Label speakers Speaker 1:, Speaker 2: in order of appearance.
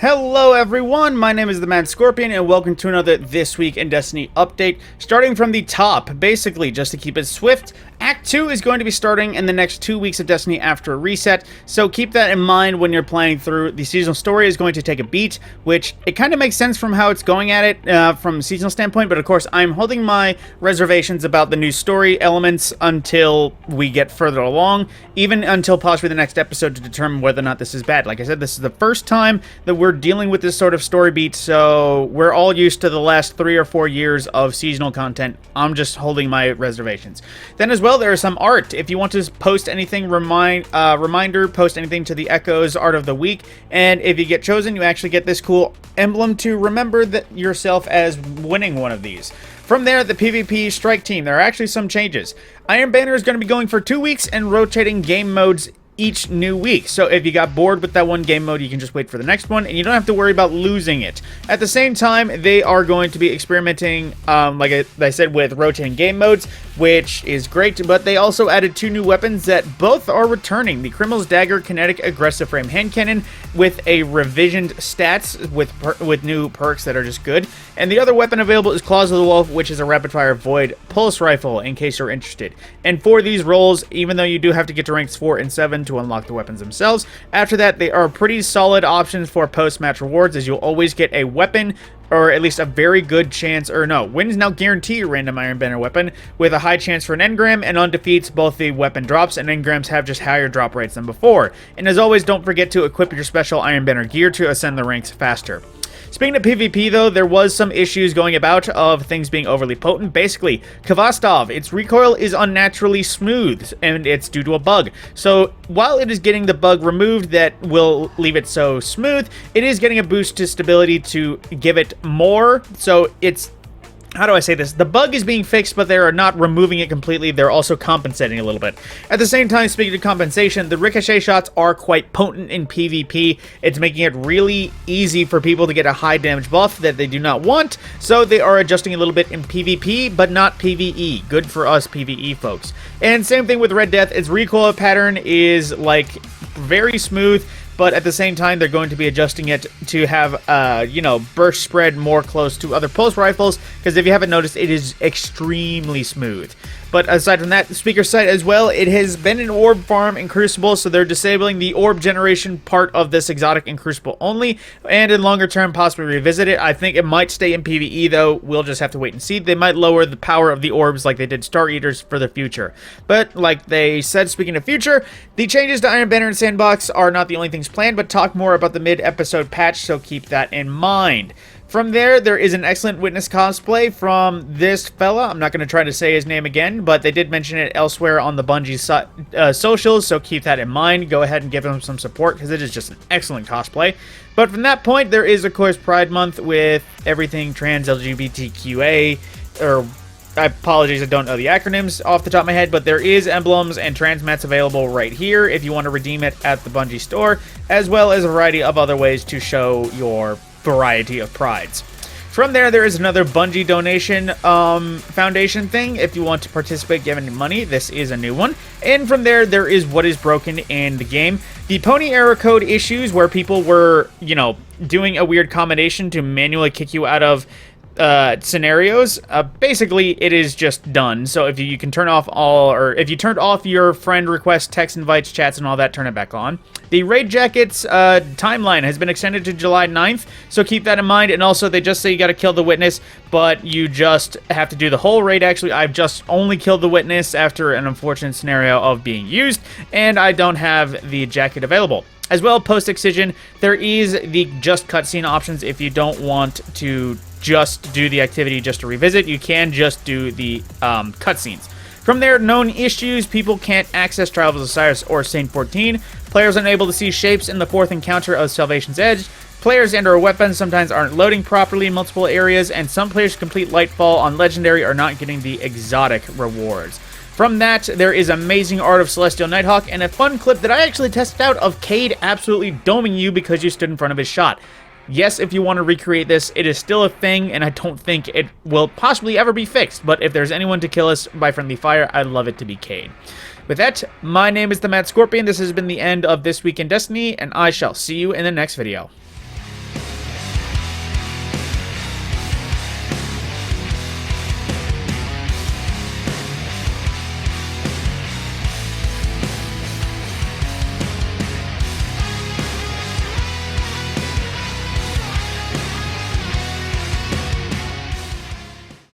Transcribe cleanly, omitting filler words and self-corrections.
Speaker 1: Hello everyone, my name is TheMadScorpyon and welcome to another This Week in Destiny update. Starting from the top, basically, just to keep it swift, Act 2 is going to be starting in the next 2 weeks of Destiny after a reset, so keep that in mind when you're playing through. The seasonal story is going to take a beat, which it kind of makes sense from how it's going at it from a seasonal standpoint, but of course I'm holding my reservations about the new story elements until we get further along, even until possibly the next episode to determine whether or not this is bad. Like I said, this is the first time that we're dealing with this sort of story beat, so we're all used to the last 3 or 4 years of seasonal content. I'm just holding my reservations. Then as well, there is some art. If you want to post anything, reminder, post anything to the Echoes Art of the Week, and if you get chosen, you actually get this cool emblem to remember that yourself as winning one of these. From there, the PvP strike team, there are actually some changes. Iron Banner is going to be going for 2 weeks and rotating game modes each new week. So if you got bored with that one game mode, you can just wait for the next one, and you don't have to worry about losing it. At the same time, they are going to be experimenting, like I said, with rotating game modes, which is great, but they also added 2 new weapons that both are returning. The Criminal's Dagger Kinetic Aggressive Frame Hand Cannon with a revisioned stats with new perks that are just good. And the other weapon available is Claws of the Wolf, which is a rapid-fire void pulse rifle, in case you're interested. And for these roles, even though you do have to get to ranks 4 and 7 to unlock the weapons themselves, after that, they are pretty solid options for post-match rewards, as you'll always get a weapon, or at least a very good chance, or no, wins now guarantee a random Iron Banner weapon with a high chance for an engram, and on defeats, both the weapon drops and engrams have just higher drop rates than before. And as always, don't forget to equip your special Iron Banner gear to ascend the ranks faster. Speaking of PvP, though, there was some issues going about of things being overly potent. Basically, Khvostov, its recoil is unnaturally smooth, and it's due to a bug. So, while it is getting the bug removed that will leave it so smooth, it is getting a boost to stability to give it more. So, it's... how do I say this? The bug is being fixed, but they are not removing it completely. They're also compensating a little bit. At the same time, speaking of compensation, the ricochet shots are quite potent in PvP. It's making it really easy for people to get a high damage buff that they do not want, so they are adjusting a little bit in PvP, but not PvE. Good for us PvE folks. And same thing with Red Death. Its recoil pattern is, like, very smooth, but at the same time, they're going to be adjusting it to have, burst spread more close to other pulse rifles, because if you haven't noticed, it is extremely smooth. But aside from that, Speaker Sight as well, it has been an orb farm in Crucible, so they're disabling the orb generation part of this exotic in Crucible only, and in longer term, possibly revisit it. I think it might stay in PvE, though. We'll just have to wait and see. They might lower the power of the orbs like they did Star Eaters for the future. But like they said, speaking of future, the changes to Iron Banner and Sandbox are not the only things planned, but talk more about the mid-episode patch, so keep that in mind. From there is an excellent Witness cosplay from this fella. I'm not going to try to say his name again, but they did mention it elsewhere on the Bungie socials, so keep that in mind. Go ahead and give him some support, because it is just an excellent cosplay. But from that point, there is, of course, Pride Month with everything trans, LGBTQA, or... I apologize, I don't know the acronyms off the top of my head, but there is emblems and trans mats available right here if you want to redeem it at the Bungie store, as well as a variety of other ways to show your variety of prides. From there is another Bungie donation foundation thing. If you want to participate, give any money, this is a new one. And from there is what is broken in the game. The Pony error code issues where people were, doing a weird combination to manually kick you out of scenarios, basically it is just done. So if you can turn off all, or if you turned off your friend requests, text invites, chats, and all that, turn it back on. The Raid Jackets timeline has been extended to July 9th, so keep that in mind. And also, they just say you gotta kill the Witness, but you just have to do the whole raid. Actually, I've just only killed the Witness after an unfortunate scenario of being used, and I don't have the jacket available. As well, post-excision, there is the just cutscene options if you don't want to just do the activity just to revisit. You can just do the cutscenes. From there, known issues: people can't access Trials of Osiris or Saint 14. Players unable to see shapes in the 4th encounter of Salvation's Edge. Players and/or weapons sometimes aren't loading properly in multiple areas, and some players complete Lightfall on Legendary are not getting the exotic rewards. From that, there is amazing art of Celestial Nighthawk and a fun clip that I actually tested out of Cade absolutely doming you because you stood in front of his shot. Yes, if you want to recreate this, it is still a thing, and I don't think it will possibly ever be fixed, but if there's anyone to kill us by friendly fire, I'd love it to be Cade. With that, my name is TheMadScorpyon. This has been the end of This Week in Destiny, and I shall see you in the next video.